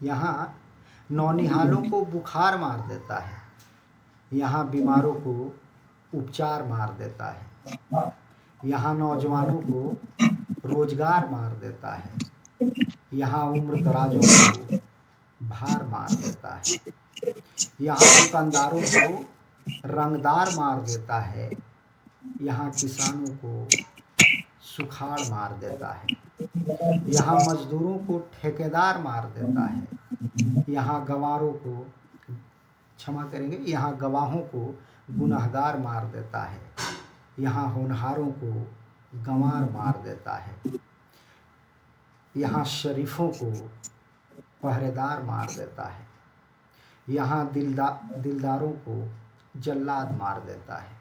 यहाँ नौनिहालों को बुखार मार देता है, यहाँ बीमारों को उपचार मार देता है, यहाँ नौजवानों को रोजगार मार देता है, यहाँ उम्र दराजों को भार मार देता है, यहाँ दुकानदारों को रंगदार मार देता है, यहाँ किसानों को सुखाड़ मार देता है, यहाँ मजदूरों को ठेकेदार मार देता है, यहाँ गवारों को क्षमा करेंगे, यहाँ गवाहों को गुनहगार मार देता है, यहाँ होनहारों को गंवार मार देता है, यहाँ शरीफों को पहरेदार मार देता है, यहाँ दिलदारों को जल्लाद मार देता है।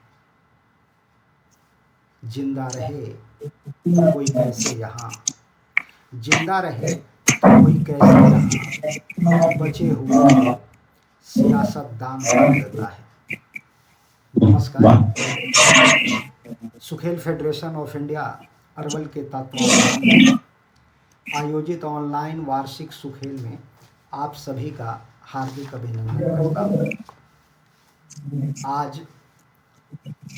जिंदा रहे तो कोई कैसे यहाँ, जिंदा रहे तो कोई कैसे यहाँ, बचे हुए को सियासतदान मार देता है। नमस्कार। सुखेल फेडरेशन ऑफ इंडिया अरवल के तत्वावधान में आयोजित ऑनलाइन वार्षिक सुखेल में आप सभी का हार्दिक अभिनंदन करता हूँ। आज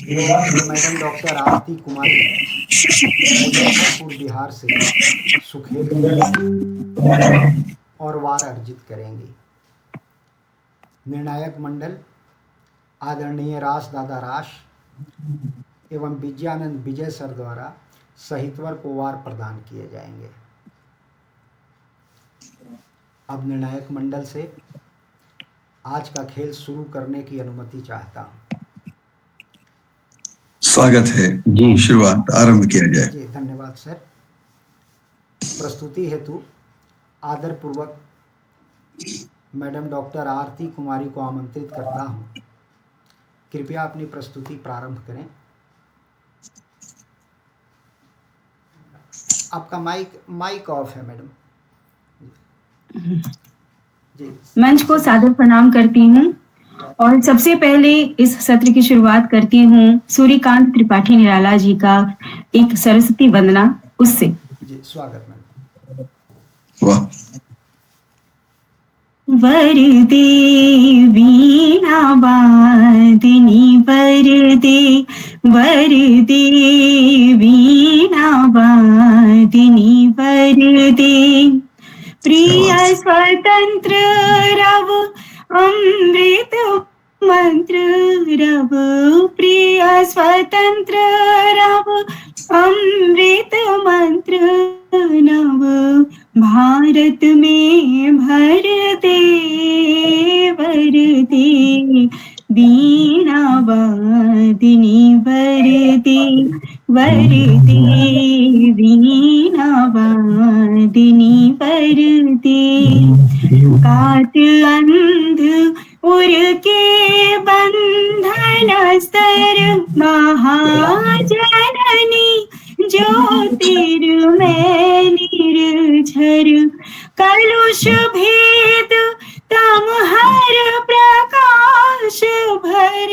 मैडम डॉक्टर आरती कुमारी मुजफ्फरपुर बिहार से सुखेल और वार अर्जित करेंगी। निर्णायक मंडल आदरणीय रास दादा रास एवं विजयानंद विजय सर द्वारा सहितवर को वार प्रदान किए जाएंगे। अब निर्णायक मंडल से आज का खेल शुरू करने की अनुमति चाहता हूँ। स्वागत है जी, शुरुआत आरंभ किया जाए। जी धन्यवाद सर। प्रस्तुति हेतु आदर पूर्वक मैडम डॉक्टर आरती कुमारी को आमंत्रित करता हूँ। कृपया अपनी प्रस्तुति प्रारंभ करें। आपका माइक ऑफ है मैडम जी। मंच को सादर प्रणाम करती हूँ और सबसे पहले इस सत्र की शुरुआत करती हूँ सूर्यकांत त्रिपाठी निराला जी का एक सरस्वती वंदना उससे। जी स्वागत मैडम। वाह। वरदे वीणा वादिनी वरदे वीणा वादिनी वरदे प्रिय स्वतंत्र रव अमृत मंत्र रव, प्रिय स्वतंत्र रव अमृत मंत्र नव, भारत में भर दे वरदे वीणा वादिनी वरदे वीणा वादिनी वरदे कात अंध उर के बंधन स्तर महाजननी ज्योतिर्मय निर्झर कलुष भेद तम हर प्रकाश भर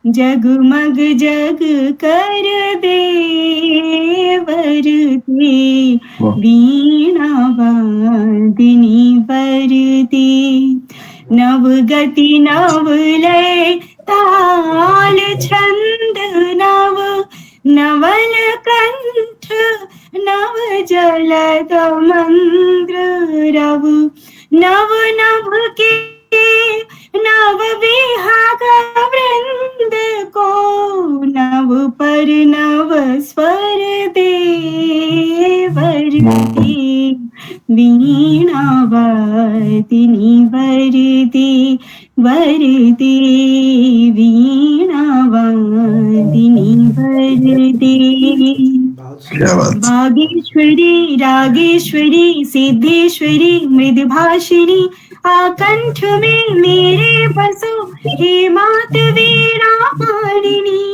जगमग जग कर दे वरदे वीणा वादिनी वरदे नव गति नव लय ताल छंद नव नवल कंठ नव जलद मंद्र रव नव नभ के नव विहाग वृंद को नव पर नव स्वर दे वरदे वीणा वादिनी वरदे वीणा वादिनी वरदे भागेश्वरी रागेश्वरी सिद्धेश्वरी मृदभाषिणी आकंठ में मेरे बसो हे मात वीणा पाणिनी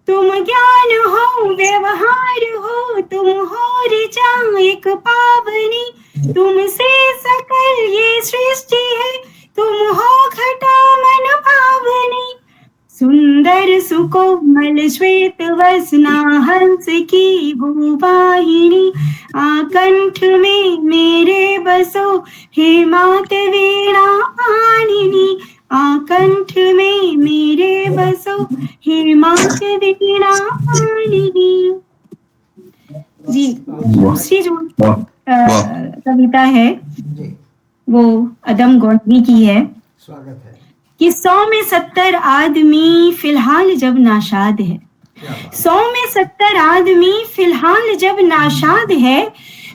तुम ज्ञान हो व्यवहार हो तुम हो ऋचा एक पावनी तुमसे सकल ये सृष्टि है तुम हो घटा मन पावनी सुंदर सुकोमल श्वेत वसना हंस की वो वाहिनी, आकंठ में मेरे बसो हे मात वीणा पाणिनी, आकंठ में मेरे बसो हे मात वीणा पाणिनी। जी, दूसरी जो कविता है जी वो अदम गोडवी की है स्वागत है। कि 100 में 70 आदमी फिलहाल जब नाशाद है, 100 में 70 आदमी फिलहाल जब नाशाद है,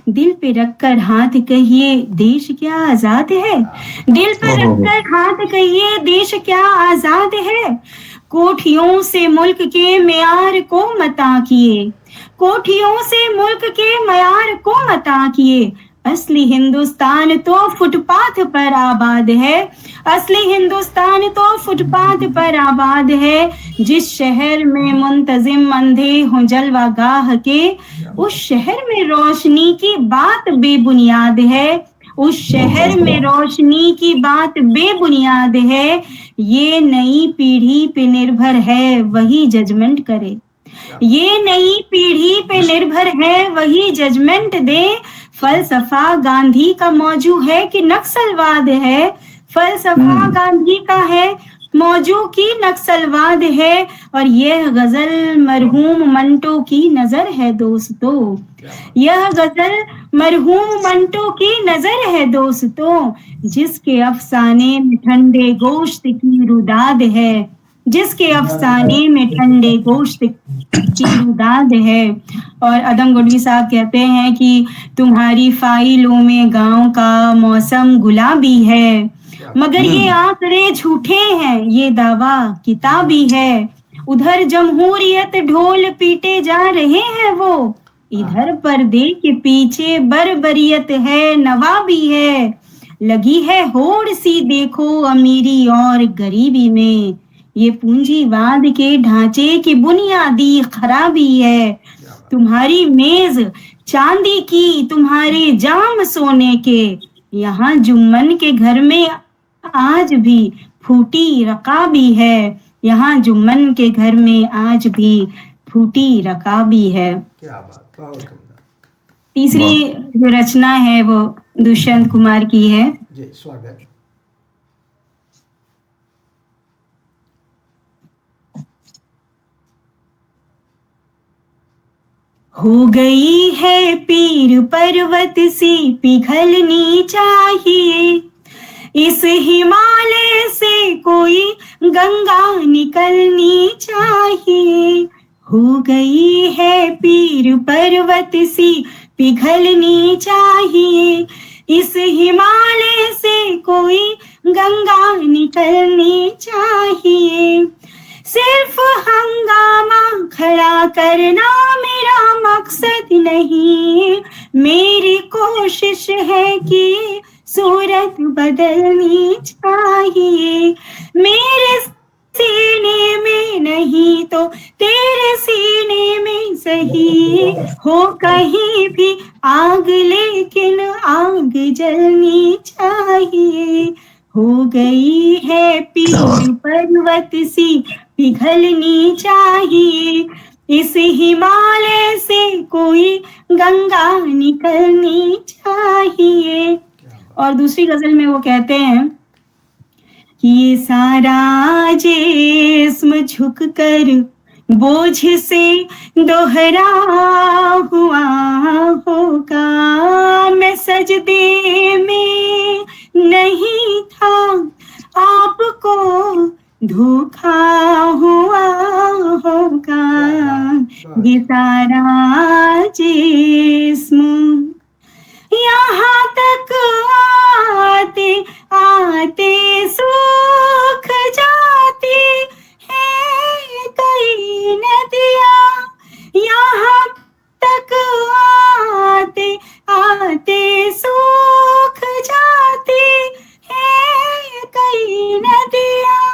दिल पे रखकर हाथ कहिए देश क्या आजाद है, दिल पे रखकर हाथ कहिए देश क्या आजाद है। कोठियों से मुल्क के मेयार को मता किए, कोठियों से मुल्क के मेयार को मता किए, असली हिंदुस्तान तो फुटपाथ पर आबाद है, असली हिंदुस्तान तो फुटपाथ पर आबाद है। जिस शहर में मुंतजिम अंधे हों जलवागाह के, उस शहर में रोशनी की बात बेबुनियाद है, उस शहर में रोशनी की बात बेबुनियाद है। ये नई पीढ़ी पे निर्भर है वही जजमेंट करे, ये नई पीढ़ी पे निर्भर है वही जजमेंट दे। फलसफा गांधी का मौजू है कि नक्सलवाद है, फलसफा गांधी का है मौजू की नक्सलवाद है। और यह गजल मरहूम मंटो की नजर है दोस्तों, यह गजल मरहूम मंटो की नजर है दोस्तों, जिसके अफसाने में ठंडे गोश्त की रुदाद है, जिसके अफसाने में ठंडे गोश्त की रुदाद है। और अदम गोडवी साहब कहते हैं कि तुम्हारी फाइलों में गांव का मौसम गुलाबी है, मगर ये आंकड़े झूठे हैं, ये दावा किताबी है। उधर जमहूरियत ढोल पीटे जा रहे हैं वो, इधर पर्दे के पीछे बर्बरियत है नवाबी है। लगी है होड़ सी देखो अमीरी और गरीबी में, ये पूंजीवाद के ढांचे की बुनियादी खराबी है। तुम्हारी मेज चांदी की, तुम्हारे जाम सोने के, यहाँ जुम्मन के घर में आज भी फूटी रकाबी है, यहाँ जुम्मन के घर में आज भी फूटी रकाबी है। क्या बात, बहुत सुंदर। तीसरी जो रचना है वो दुष्यंत कुमार की है। जी स्वागत। हो गई है पीर पर्वत सी पिघलनी चाहिए, इस हिमालय से कोई गंगा निकलनी चाहिए। हो गई है पीर पर्वत सी पिघलनी चाहिए, इस हिमालय से कोई गंगा निकलनी चाहिए। सिर्फ हंगामा खड़ा करना मेरा मकसद नहीं, मेरी कोशिश है कि सूरत बदलनी चाहिए। मेरे सीने में नहीं तो तेरे सीने में सही, हो कहीं भी आग लेकिन आग जलनी चाहिए। हो गई है पीर पर्वत सी पिघलनी चाहिए, इस हिमालय से कोई गंगा निकलनी चाहिए। और दूसरी गजल में वो कहते हैं कि ये सारा जिस्म झुक कर बोझ से दोहरा हुआ होगा, मैं सजदे में नहीं था आपको धोखा हुआ होगा। ये सारा जिस्म यहाँ तक आते आते सूख जाती है कई नदियाँ, यहाँ तक आते आते सूख जाती है कई नदियाँ।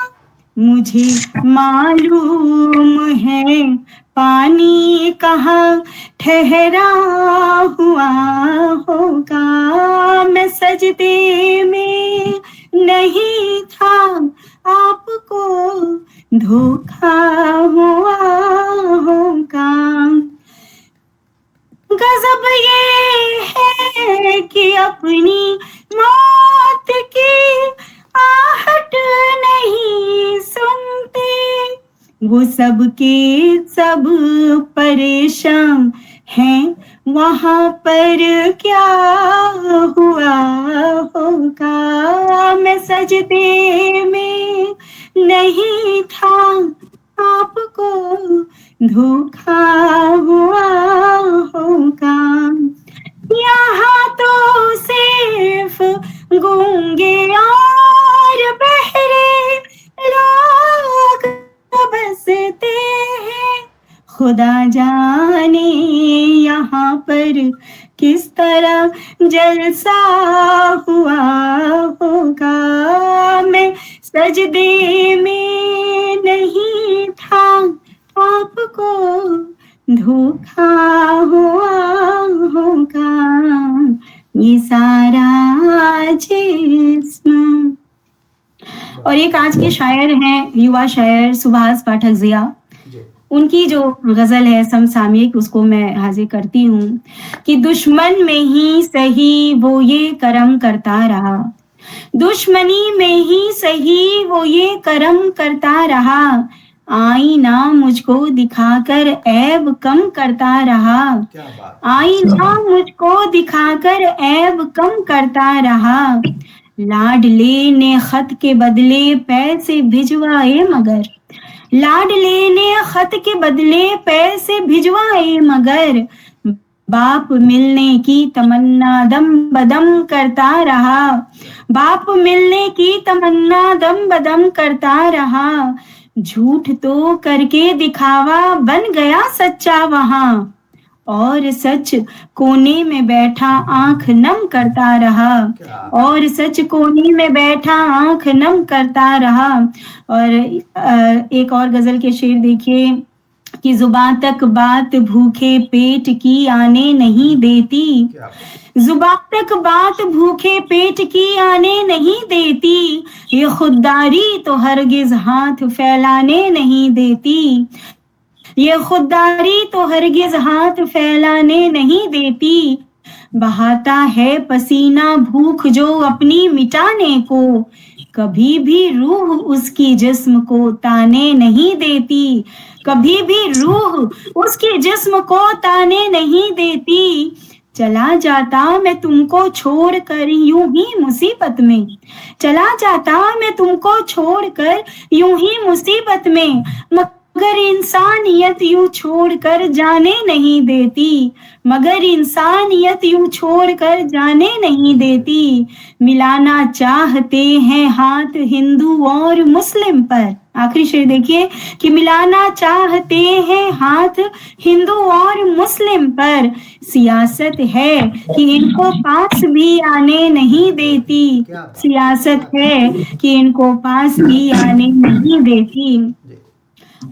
मुझे मालूम है पानी कहाँ ठहरा हुआ होगा, मैं सजदे में नहीं था आपको धोखा हुआ होगा। वो सबके सब परेशान हैं, वहां पर क्या हुआ होगा। मैं सजदे में नहीं था, आपको धोखा हुआ होगा। यहाँ तो सिर्फ गूंगे और बहरे लोग बसते हैं, खुदा जाने यहाँ पर किस तरह जलसा हुआ होगा। मैं सजदे में नहीं था, आपको धोखा हुआ होगा। ये सारा जिस्म। और एक आज के शायर हैं, युवा शायर सुभाष पाठक जिया, उनकी जो गजल है समसामयिक, उसको मैं हाजिर करती हूँ कि दुश्मन में ही सही वो ये करम करता रहा, दुश्मनी में ही सही वो ये करम करता रहा, आईना मुझको दिखाकर ऐब कम करता रहा, आईना मुझको दिखाकर ऐब कम करता रहा। लाडले ने खत के बदले पैसे भिजवाए मगर, लाडले ने खत के बदले पैसे भिजवाए मगर, बाप मिलने की तमन्ना दम बदम करता रहा, बाप मिलने की तमन्ना दम बदम करता रहा। झूठ तो करके दिखावा बन गया सच्चा वहां, और सच कोने में बैठा आंख नम करता रहा, और सच कोने में बैठा आंख नम करता रहा। और एक और गजल के शेर देखिए कि जुबान तक बात भूखे पेट की आने नहीं देती, जुबान तक बात भूखे पेट की आने नहीं देती, ये खुददारी तो हरगिज हाथ फैलाने नहीं देती, ये खुददारी तो हरगिज हाथ फैलाने नहीं देती। बहाता है पसीना भूख जो अपनी मिटाने को, कभी भी रूह उसकी जिस्म को ताने नहीं देती, कभी भी रूह उसकी जिस्म को ताने नहीं देती। चला जाता मैं तुमको छोड़ कर यूं ही मुसीबत में, चला जाता मैं तुमको छोड़ कर यूं ही मुसीबत में, मगर इंसानियत यूं छोड़कर जाने नहीं देती, मगर इंसानियत यूं छोड़कर जाने नहीं देती। मिलाना चाहते हैं हाथ हिंदू और मुस्लिम पर, आखिरी शेर देखिए कि मिलाना चाहते हैं हाथ हिंदू और मुस्लिम पर, सियासत है कि इनको पास भी आने नहीं देती, सियासत है कि इनको पास भी आने नहीं देती।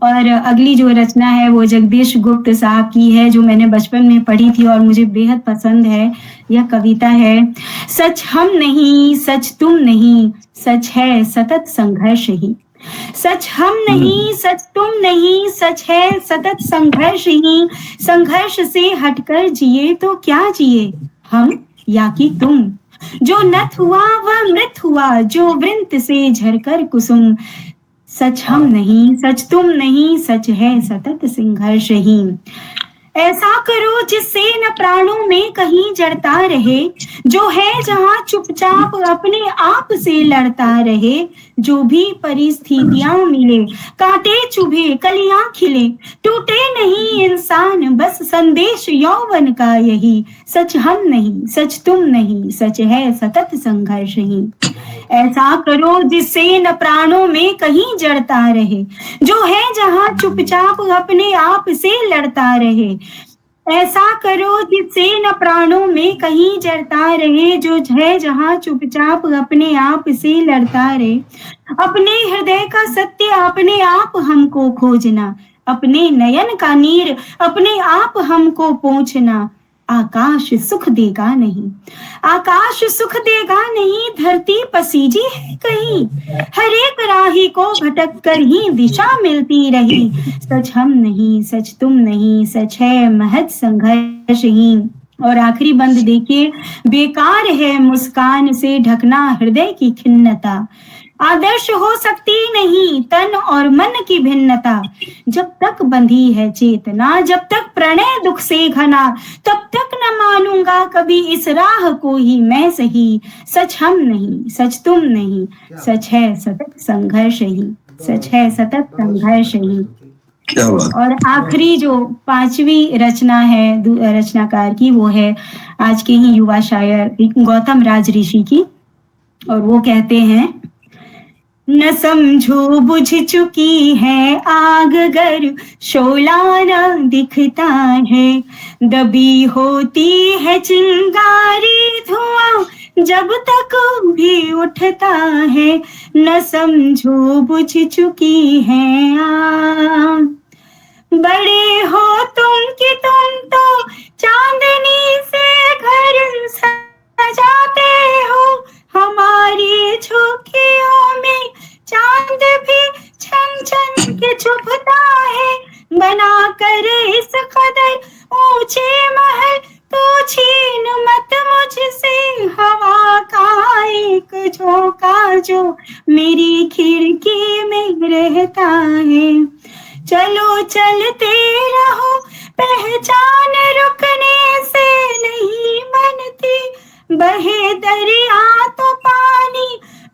और अगली जो रचना है वो जगदीश गुप्त साहब की है, जो मैंने बचपन में पढ़ी थी और मुझे बेहद पसंद है। यह कविता है, सच हम नहीं सच तुम नहीं, सच है सतत संघर्ष ही, सच हम नहीं सच तुम नहीं, सच है सतत संघर्ष ही। संघर्ष से हटकर जिए तो क्या जिए, हम या कि तुम। जो नथ हुआ वह मृत हुआ, जो वृंत से झरकर कुसुम। सच हम नहीं सच तुम नहीं, सच है सतत संघर्ष ही। ऐसा करो जिससे न प्राणों में कहीं जड़ता रहे, जो है जहां चुपचाप अपने आप से लड़ता रहे। जो भी परिस्थितियां मिले, कांटे चुभे कलियां खिले, टूटे नहीं इंसान बस संदेश यौवन का यही। सच हम नहीं सच तुम नहीं, सच है सतत संघर्ष ही। ऐसा करो जिससे न प्राणों में कहीं जड़ता रहे, जो है जहां चुपचाप अपने आप से लड़ता रहे। ऐसा करो जिससे न प्राणों में कहीं जड़ता रहे, जो है जहां चुपचाप अपने आप से लड़ता रहे। अपने हृदय का सत्य अपने आप हमको खोजना, अपने नयन का नीर अपने आप हमको पोंछना। आकाश सुख देगा नहीं, आकाश सुख देगा नहीं, धरती पसीजी है कहीं। हर एक राही को भटक कर ही दिशा मिलती रही। सच हम नहीं सच तुम नहीं, सच है महज संघर्ष ही। और आखिरी बंद देखिए, बेकार है मुस्कान से ढकना हृदय की खिन्नता। आदर्श हो सकती नहीं तन और मन की भिन्नता। जब तक बंधी है चेतना, जब तक प्रणय दुख से घना, तब तक न मानूंगा कभी इस राह को ही मैं सही। सच हम नहीं, सच तुम नहीं, सच है सतत संघर्ष ही, सच है सतत संघर्ष ही। क्या बात। और आखिरी जो 5वीं रचना है रचनाकार की, वो है आज के ही युवा शायर गौतम राज ऋषि की, और वो कहते हैं, न समझो बुझ चुकी है आग गर शोला न दिखता है, दबी होती है चिंगारी धुआं जब तक भी उठता है, न समझो बुझ चुकी है आग। बड़े हो तुम कि तुम तो चांदनी से घर सजाते हो, हमारी झुर्रियों में चांद भी छन छन के चुभता है, बना कर इस कदर ऊंचे महल तो छीन मत मुझसे हवा का एक झोंका जो मेरी खिड़की में रहता है। चलो चलते रहो, पहचान रुकने से नहीं बनती, बहे दरिया तो पानी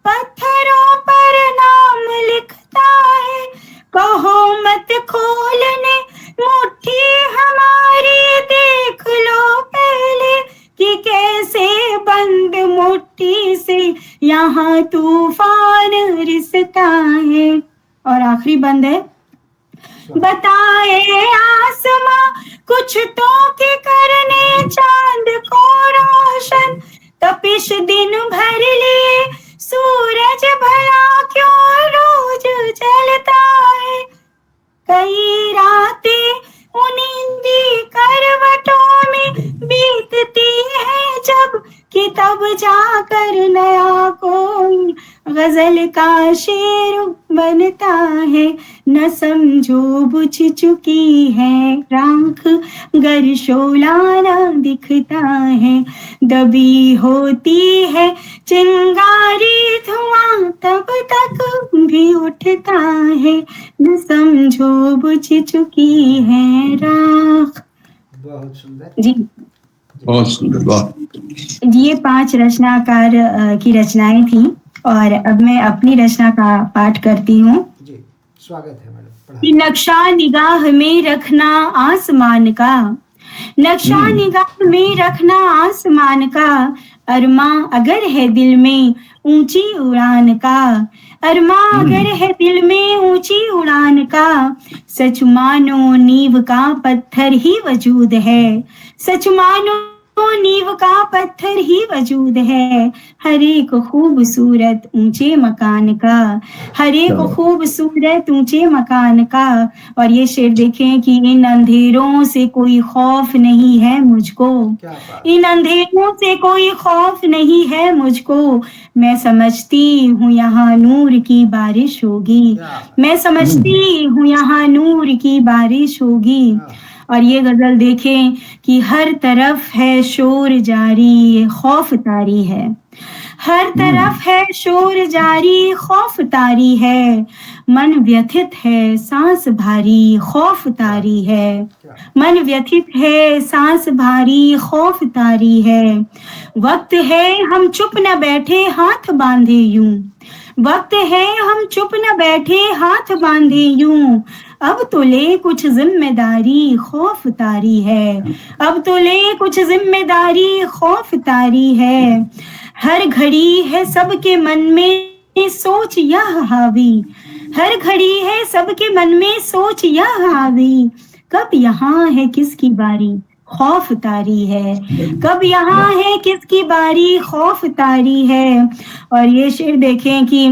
पत्थरों पर नाम लिखता है, कहो मत खोलने मुट्ठी हमारी, देख लो पहले कि कैसे बंद मुट्ठी से यहाँ तूफान रिसता है। और आखिरी बंद है, बताए आसमां कुछ तो के करने चांद को रोशन, तपिश दिन भर लिए सूरज भला क्यों रोज जलता है, कई रातें उन्हीं करवटों में बीतती है जब कि तब जाकर नया कोई गजल का शेर बनता है, न समझो बुझ चुकी है राख गर शोला न दिखता है, दबी होती है चिंगारी धुआं तब तक भी उठता है, न समझो बुझ चुकी है राख। बहुत सुंदर जी, बहुत सुंदर। वाह। ये 5 रचनाकार की रचनाएं थी, और अब मैं अपनी रचना का पाठ करती हूँ। जी, स्वागत है मैडम। कि नक्शा निगाह में रखना आसमान का, नक्शा निगाह में रखना आसमान का, अरमा अगर है दिल में ऊंची उड़ान का, अरमा अगर है दिल में ऊंची उड़ान का, सच मानो नींव का पत्थर ही वजूद है, सच मानो नींव का पत्थर ही वजूद है, हर एक खूबसूरत ऊंचे मकान का, हर एक खूबसूरत ऊंचे मकान का। और ये शेर देखें कि इन अंधेरों से कोई खौफ नहीं है मुझको, इन अंधेरों से कोई खौफ नहीं है मुझको, मैं समझती हूँ यहाँ नूर की बारिश होगी, मैं समझती हूँ यहाँ नूर की बारिश होगी। और ये गजल देखें कि हर तरफ है शोर जारी खौफ तारी है, हर तरफ है शोर जारी खौफ तारी है, मन व्यथित है सांस भारी खौफ तारी है, मन व्यथित है सांस भारी खौफ तारी है, वक्त है हम चुप न बैठे हाथ बांधे यूं, वक्त है हम चुप न बैठे हाथ बांधे यूं, अब तो ले कुछ जिम्मेदारी खौफ तारी है, अब तो ले कुछ जिम्मेदारी खौफ तारी है, हर घड़ी है सबके मन में सोच यह हावी, हर घड़ी है सबके मन में सोच यह हावी, कब यहाँ है किसकी बारी खौफ तारी है, कब यहाँ है किसकी बारी खौफ तारी है। और ये शेर देखें कि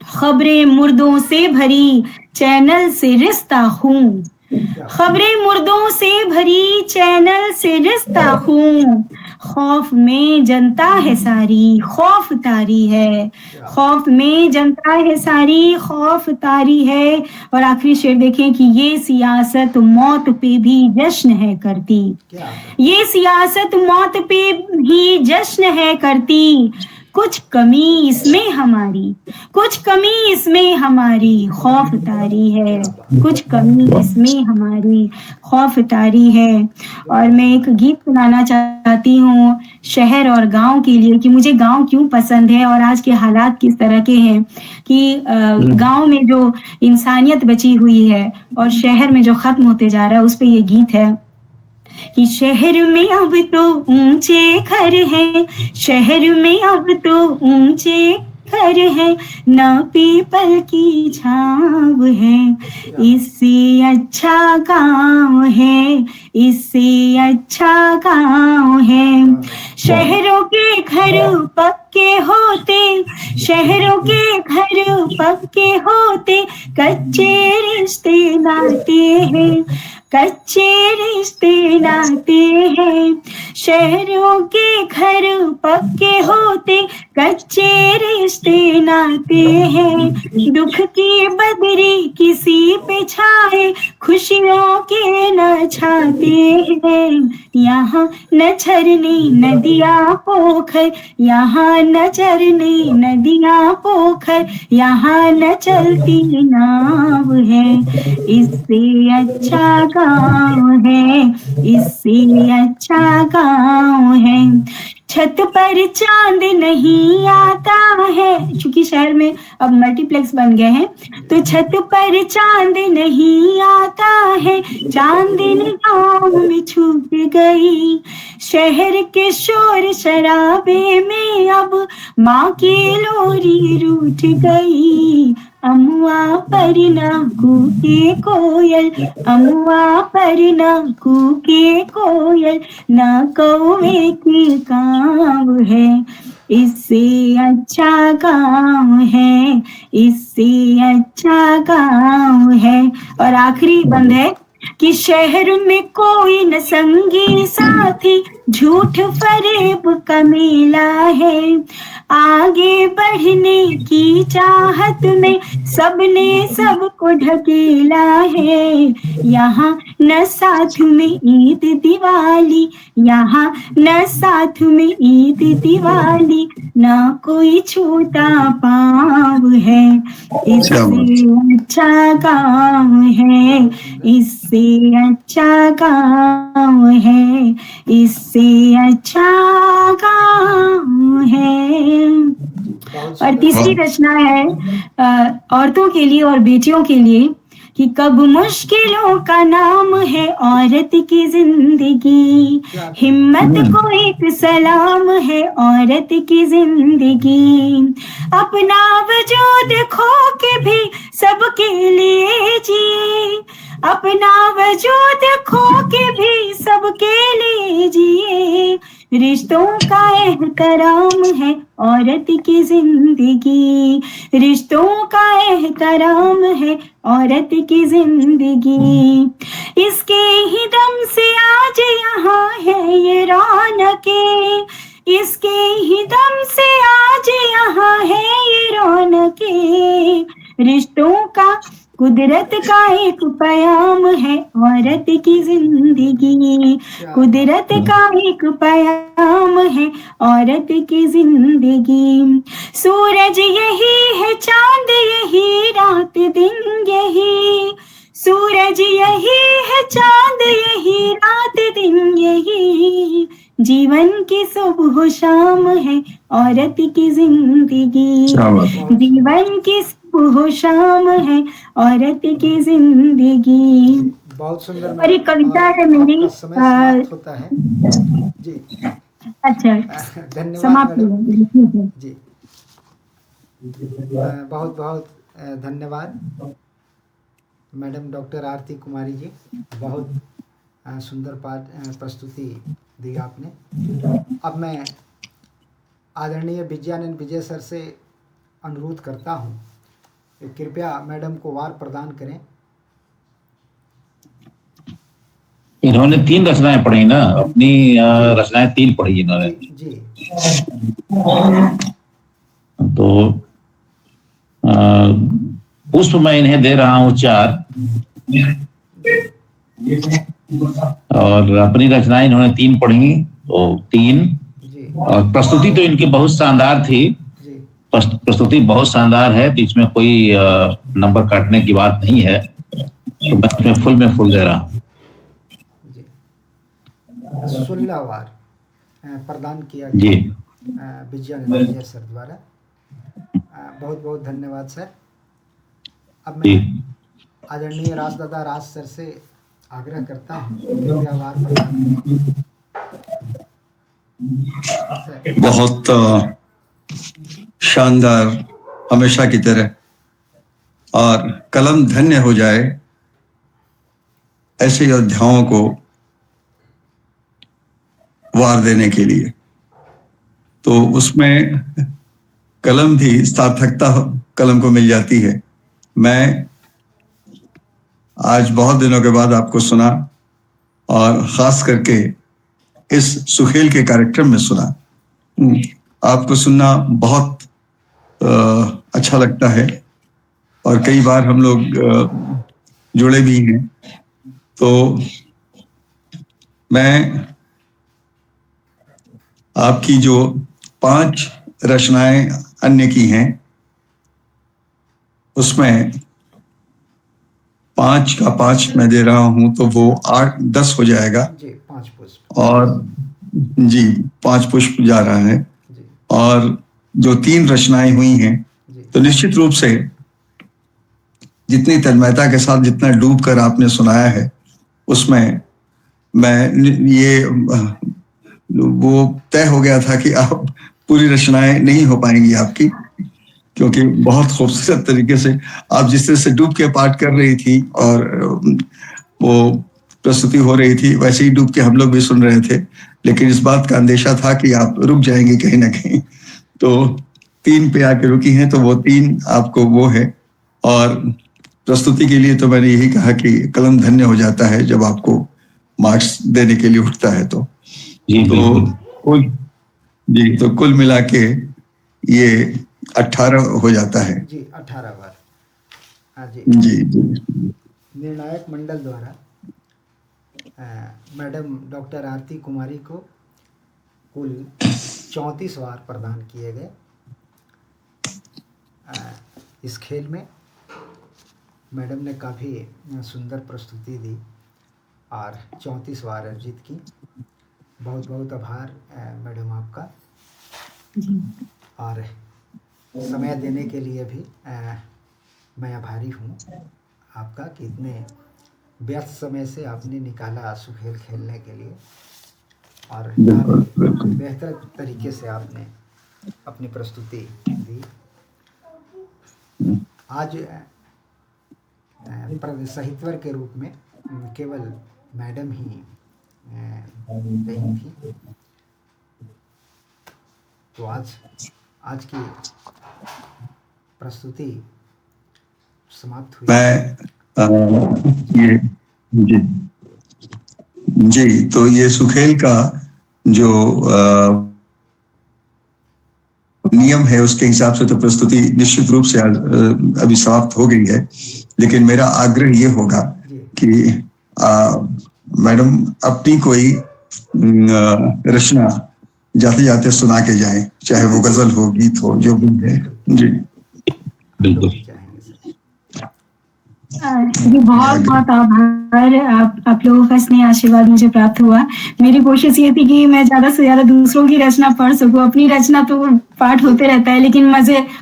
खबरें मुर्दों से भरी चैनल से रिश्ता हूँ, खबरें मुर्दों से भरी चैनल से रिश्ता हूँ, खौफ में जनता है सारी खौफ तारी है, खौफ में जनता है सारी खौफ तारी है। और आखिरी शेर देखें कि ये सियासत मौत पे भी जश्न है करती, ये सियासत मौत पे भी जश्न है करती, कुछ कमी इसमें हमारी, कुछ कमी इसमें हमारी खौफ तारी है, कुछ कमी इसमें हमारी खौफ तारी है। और मैं एक गीत सुनाना चाहती हूँ शहर और गांव के लिए कि मुझे गांव क्यों पसंद है और आज के हालात किस तरह के हैं, कि गांव में जो इंसानियत बची हुई है और शहर में जो खत्म होते जा रहा है, उस पे ये गीत है कि शहर में अब तो ऊंचे घर हैं, शहर में अब तो ऊंचे घर है, ना पीपल की छांव है, इससे अच्छा गांव है, इससे अच्छा गांव है। शहरों के घर पक्के होते, शहरों के घर पक्के होते, कच्चे रिश्ते नाते हैं, कच्चे रिश्ते नाते हैं। शहरों के घर पक्के होते, कच्चे रिश्ते नाते हैं। दुख की बदरी किसी पे छाए, खुशियों के न छाते हैं। यहाँ न झरने नदियाँ पोखर, यहाँ न झरने नदियाँ पोखर, यहाँ न चलती नाव है, इससे अच्छा गाँव है, इससे अच्छा गाँव है। छत पर चांद नहीं आता है, चूंकि शहर में अब मल्टीप्लेक्स बन गए हैं, तो छत पर चांद नहीं आता है, चांदनी गाँव में छुप गई। शहर के शोर शराबे में अब माँ की लोरी रूठ गई। अमुआ पर ना कूके कोयल, अमुआ पर ना कूके कोयल, ना कौवे की काव है, इससे अच्छा गाँव है, इससे अच्छा गाँव है। और आखिरी बंद है कि शहर में कोई न संगी साथी, झूठ फरेब का मेला है। आगे बढ़ने की चाहत में सबने सबको ढकेला है। यहाँ न साथ में ईद दिवाली, यहाँ न साथ में ईद दिवाली, न कोई छूता पाँव है, इससे अच्छा गाँव है, इससे अच्छा गाँव है, इससे अच्छा गाँव है। और तीसरी रचना है औरतों के लिए और बेटियों के लिए कि कब मुश्किलों का नाम है औरत की जिंदगी, हिम्मत को एक सलाम है औरत की जिंदगी। अपना वजूद खो के भी सबके लिए जिए, अपना वजूद खो के भी सबके लिए जिए। रिश्तों का एहतराम है औरत की जिंदगी, रिश्तों का एहतराम है औरत की जिंदगी। इसके ही दम से आज यहाँ है ये रौनकें, इसके ही दम से आज यहाँ है ये रौनकें। रिश्तों का कुदरत का एक पयाम है औरत की जिंदगी, कुदरत का एक पयाम है औरत की जिंदगी। सूरज यही है, चांद यही, रात दिन यही, सूरज यही है, चांद यही, रात दिन यही। जीवन की सुबह शाम है औरत की जिंदगी, जीवन की सुबह शाम है औरत की जिंदगी। बहुत सुंदर। और एक कविता है मेरी, समय समाप्त होता है जी। अच्छा, धन्यवाद समाप्त मैडम जी, बहुत बहुत धन्यवाद मैडम डॉक्टर आरती कुमारी जी, बहुत सुंदर प्रस्तुति दी आपने। अब मैं आदरणीय विजयानंद विजय सर से अनुरोध करता हूं कि कृपया मैडम को वार प्रदान करें। इन्होंने 3 रचनाएं पढ़ी ना, अपनी रचनाएं 3 पढ़ी इन्होंने जी। तो पुष्प मैं इन्हें दे रहा हूं 4, और अपनी रचनाएं इन्होंने 3 पढ़ी, तो 3 और प्रस्तुति तो इनकी बहुत शानदार थी, जी प्रस्तुति बहुत शानदार है, तो इसमें कोई नंबर काटने की बात नहीं है, तो मैं इसमें फुल दे रहा हूँ। जी 16 बार प्रदान किया जी गया विजयानंद सर द्वारा। बहुत बहुत धन्यवाद सर। अब जी मैं आदरणीय राजदादा राज सर से आग्रह करता हूँ कि आभार प्रदान करें। बहुत शानदार हमेशा की तरह, और कलम धन्य हो जाए ऐसे योद्धाओं को वार देने के लिए, तो उसमें कलम भी सार्थकता कलम को मिल जाती है। मैं आज बहुत दिनों के बाद आपको सुना, और खास करके इस सुहेल के कार्यक्रम में सुना। आपको सुनना बहुत अच्छा लगता है, और कई बार हम लोग जुड़े भी हैं। तो मैं आपकी जो 5 रचनाएं अन्य की हैं, उसमें 5 का 5 मैं दे रहा हूं, तो वो 8-10 हो जाएगा। जी 5 पुष्प, और जी 5 पुष्प जा रहा है। जी और जो 3 रचनाएं हुई हैं, जी तो निश्चित रूप से जितनी तन्मयता के साथ, जितना डूब कर आपने सुनाया है, उसमें मैं ये वो तय हो गया था कि आप पूरी रचनाएं नहीं हो पाएंगी आपकी, क्योंकि बहुत खूबसूरत तरीके से आप जिस तरह से डूब के पाठ कर रही थी और वो प्रस्तुति हो रही थी, वैसे ही डूब के हम लोग भी सुन रहे थे। लेकिन इस बात का अंदेशा था कि आप रुक जाएंगे कहीं ना कहीं, तो 3 पे आके रुकी हैं, तो वो 3 आपको वो है। और प्रस्तुति के लिए तो मैंने यही कहा कि कलम धन्य हो जाता है जब आपको मार्क्स देने के लिए उठता है। तो जी तो कुल मिला के ये 18 हो जाता है। जी 18 बार। हाँ जी जी जी निर्णायक मंडल द्वारा मैडम डॉक्टर आरती कुमारी को कुल 34 बार प्रदान किए गए। इस खेल में मैडम ने काफ़ी सुंदर प्रस्तुति दी और 34 बार अर्जित की। बहुत बहुत आभार मैडम आपका, और समय देने के लिए भी मैं आभारी हूँ आपका कि इतने व्यस्त समय से आपने निकाला सुहेल खेलने के लिए, और काफ़ी बेहतर तरीके से आपने अपनी प्रस्तुति दी। आज साहित्यवर के रूप में केवल मैडम ही नहीं थी, तो आज की प्रस्तुति समाप्त हुई। मैं ये जी तो ये सुखेल का जो नियम है, उसके हिसाब से तो प्रस्तुति निश्चित रूप से अभी समाप्त हो गई है। लेकिन मेरा आग्रह ये होगा कि मैडम अपनी कोई रचना जाते जाते सुना के जाएं, चाहे वो गजल हो, गीत हो, जो भी है। जी बिल्कुल। जी बहुत बहुत आभार। आप लोगों का स्नेह आशीर्वाद मुझे प्राप्त हुआ। मेरी कोशिश ये थी कि मैं ज्यादा से ज्यादा दूसरों की रचना पढ़ सकूं। अपनी रचना तो पाठ होते रहता है, लेकिन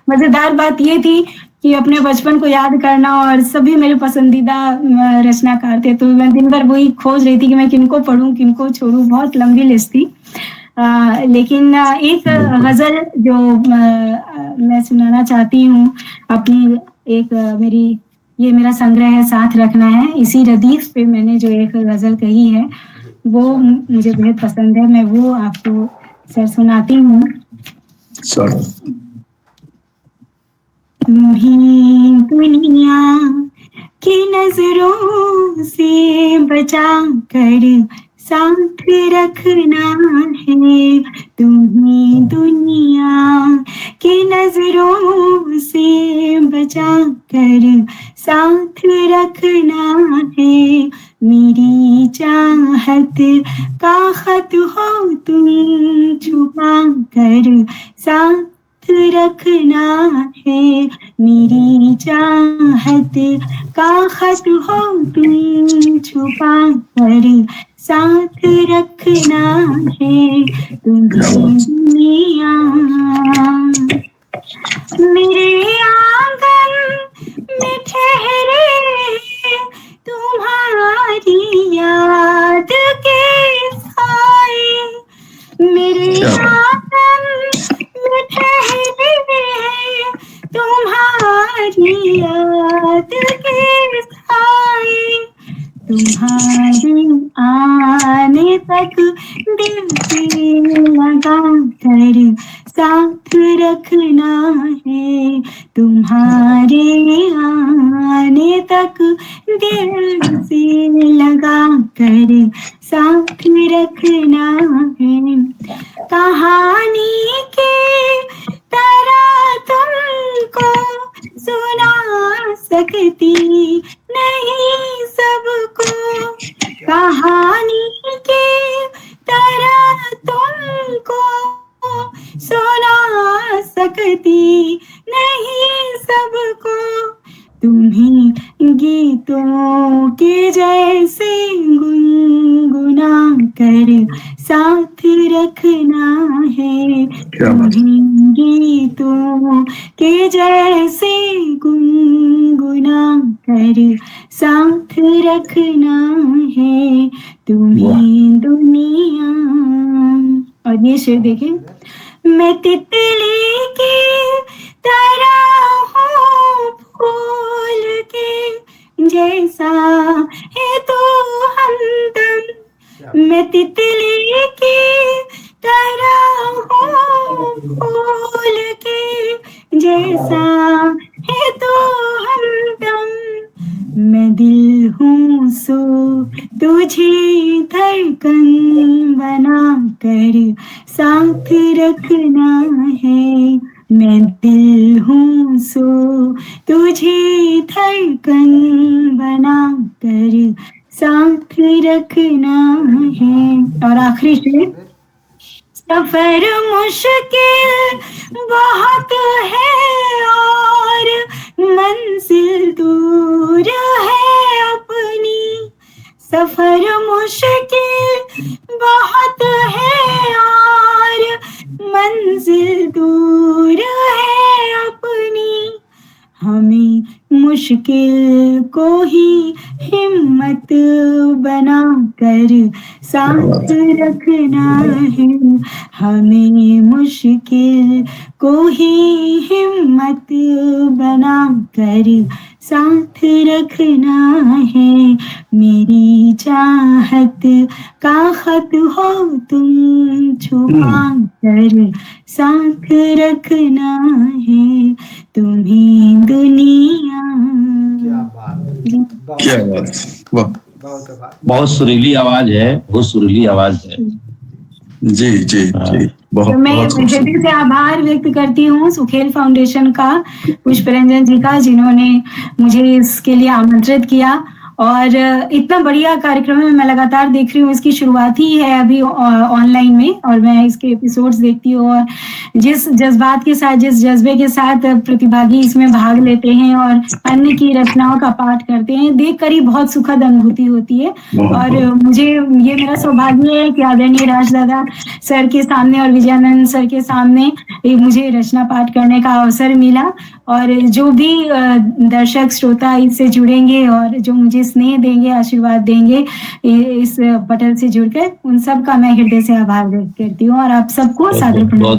मजेदार बात ये थी कि अपने बचपन को याद करना, और सभी मेरे पसंदीदा रचनाकार थे, तो मैं दिन भर वही खोज रही थी कि मैं किनको पढ़ूं किनको छोड़ूं। बहुत लंबी लिस्ट थी। लेकिन एक गजल जो मैं सुनाना चाहती हूँ अपनी, एक मेरा संग्रह है साथ रखना है, इसी रदीफ पे मैंने जो एक गजल कही है वो मुझे बेहद पसंद है। मैं वो आपको सर सुनाती हूँ। तुम्हें दुनिया की नजरों से बचा कर साथ रखना है, तुम्हें दुनिया की नजरों से बचा कर साथ रखना है, मेरी चाहत का खत हो तुम, छुपा कर साथ रखना है। मेरी चाहत का खत हो तुम, छुपा कर साथ रखना है। तुम्हें दुनिया मेरे आंगन में ठहरे, तुम्हारी याद के साए मेरे आंगन में ठहरे, तुम्हारी याद के साए। तुम्हारे आने तक दिल से लगा कर साथ रखना है। तुम्हारे आने तक दिल से लगा कर साथ रखना है। कहानी के तरह तुमको सुना सकती नहीं सबको, कहानी के तरह तुमको सुना सकती नहीं सबको। तुम्हें गीतों के जैसे गुनगुना कर साथ रखना है। तुम्हें गीतों के जैसे गुनगुना कर साथ रखना है। तुम्हें दुनिया। और ये शेर देखिए, मैं तितली की तरह हूँ फूल के जैसा है तू हमदम। मैं तितली की तरह हूँ फूल के जैसा है तू हमदम। मैं दिल हूँ सो तुझे धड़कन बना कर साथ रखना है। मैं दिल हूँ सो तुझे धड़कन बना कर साथ रखना है। और आखिरी शेर, सफर मुश्किल बहुत है और मंजिल दूर है अपनी। सफर मुश्किल बहुत है और मंजिल दूर है अपनी। हमें मुश्किल को ही हिम्मत बना कर साथ रखना है। हमें मुश्किल को ही हिम्मत बना कर साथ रखना है। मेरी चाहत का खत हो तुम, छुपा कर साथ रखना है। तुम्हें दुनिया। क्या बात, क्या बात, वाह, बहुत सुरीली आवाज है, बहुत सुरीली आवाज है। जी जी जी, बहुत तो मैं बहुत हृदय से आभार व्यक्त करती हूँ सुखेल फाउंडेशन का, पुष्परंजन जी का, जिन्होंने मुझे इसके लिए आमंत्रित किया। और इतना बढ़िया कार्यक्रम है, मैं लगातार देख रही हूँ। इसकी शुरुआत ही है अभी ऑनलाइन में, और मैं इसके एपिसोड्स देखती हूँ। और जिस जज्बात के साथ, जिस जज्बे के साथ प्रतिभागी इसमें भाग लेते हैं और अन्य की रचनाओं का पाठ करते हैं, देख कर ही बहुत सुखद अनुभूति होती है। और मुझे ये मेरा सौभाग्य है कि आदरणीय राजदादा सर के सामने और विजयानंद सर के सामने मुझे रचना पाठ करने का अवसर मिला। और जो भी दर्शक श्रोता इससे जुड़ेंगे और जो मुझे स्नेह देंगे, आशीर्वाद देंगे इस पटल से जुड़कर, उन सब का मैं हृदय से आभार व्यक्त करती हूँ। और आप सबको सादर प्रणाम।